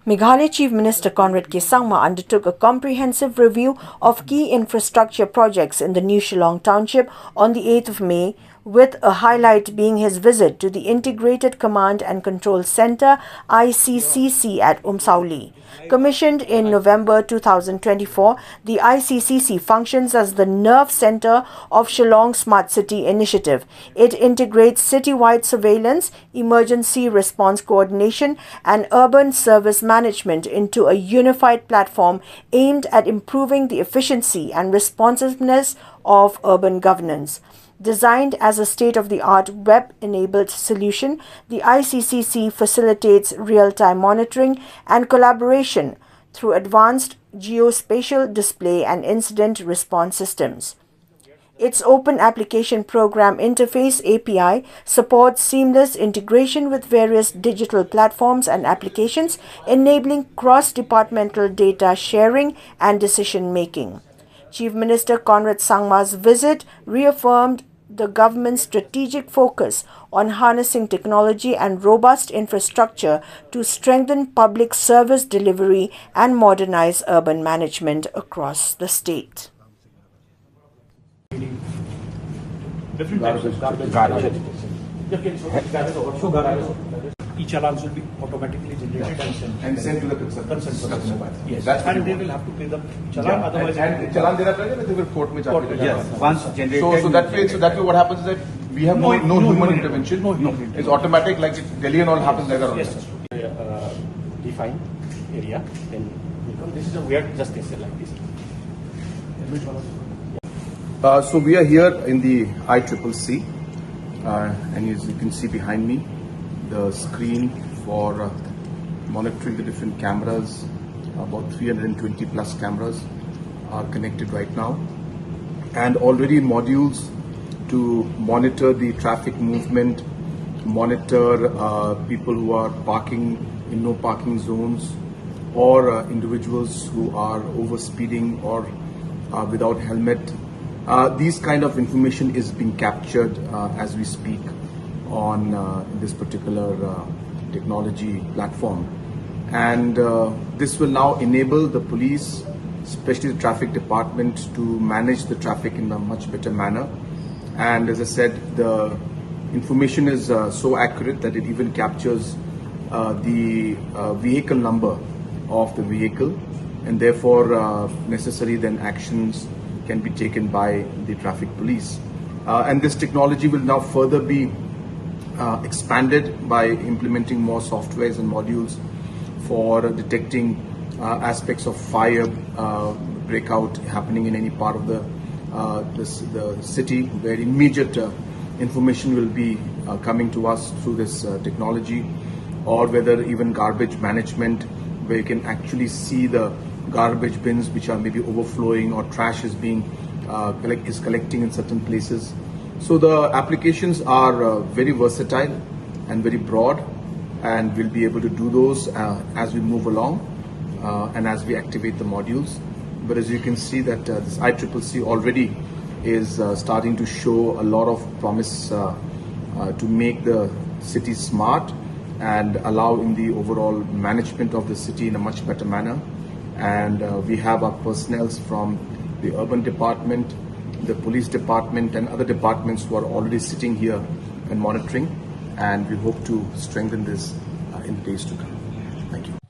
Meghalaya Chief Minister Conrad Sangma undertook a comprehensive review of key infrastructure projects in the new Shillong Township on the 8th of May, with a highlight being his visit to the Integrated Command and Control Centre (Iccc) at Umsawli. Commissioned in November 2024, the Iccc functions as the nerve centre of Shillong Smart City initiative. It integrates citywide surveillance, emergency response coordination and urban service management into a unified platform aimed at improving the efficiency and responsiveness of urban governance. Designed as a state-of-the-art web-enabled solution, the Iccc facilitates real-time monitoring and collaboration through advanced geospatial display and incident response systems. Its Open Application Program Interface (API) supports seamless integration with various digital platforms and applications, enabling cross-departmental data sharing and decision-making. Chief Minister Conrad Sangma's visit reaffirmed the government's strategic focus on harnessing technology and robust infrastructure to strengthen public service delivery and modernize urban management across the state. E-challans will be automatically generated and sent to the concerned mobile. Yes, and they will have to pay the challan. Yeah. Otherwise, and challan dena padega, they will court mein jaake. Yes, once generated. So that way, what happens is that we have no human intervention. No, it's automatic, like Delhi and all happens like that. Yes, define area. Then this is a weird justice like this. So we are here in the Iccc, and as you can see behind me, the screen for monitoring the different cameras, about 320 plus cameras are connected right now, and already modules to monitor the traffic movement, monitor people who are parking in no parking zones, or individuals who are over speeding or without helmet. These kind of information is being captured as we speak on this particular technology platform, and this will now enable the police, especially the traffic department, to manage the traffic in a much better manner. And as I said, the information is so accurate that it even captures the vehicle number of the vehicle, and therefore necessary then actions can be taken by the traffic police. And this technology will now further be expanded by implementing more softwares and modules for detecting aspects of fire breakout happening in any part of the city, where immediate information will be coming to us through this technology, or whether even garbage management, where you can actually see the garbage bins which are maybe overflowing, or trash is being collecting in certain places. So the applications are very versatile and very broad, and we'll be able to do those as we move along and as we activate the modules. But as you can see that this Iccc already is starting to show a lot of promise to make the city smart and allow in the overall management of the city in a much better manner. And we have our personnel from the urban department, the police department and other departments who are already sitting here and monitoring, and we hope to strengthen this in the days to come. Thank you.